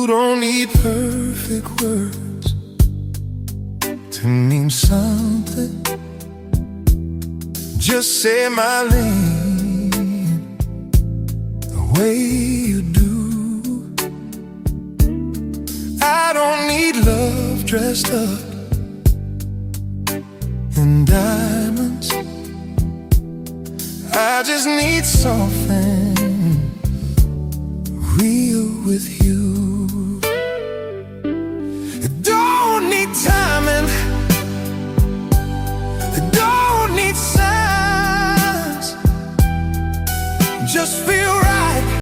You don't need perfect words to mean something. Just say my name the way you do. I don't need love dressed up in diamonds. I just need something real with you.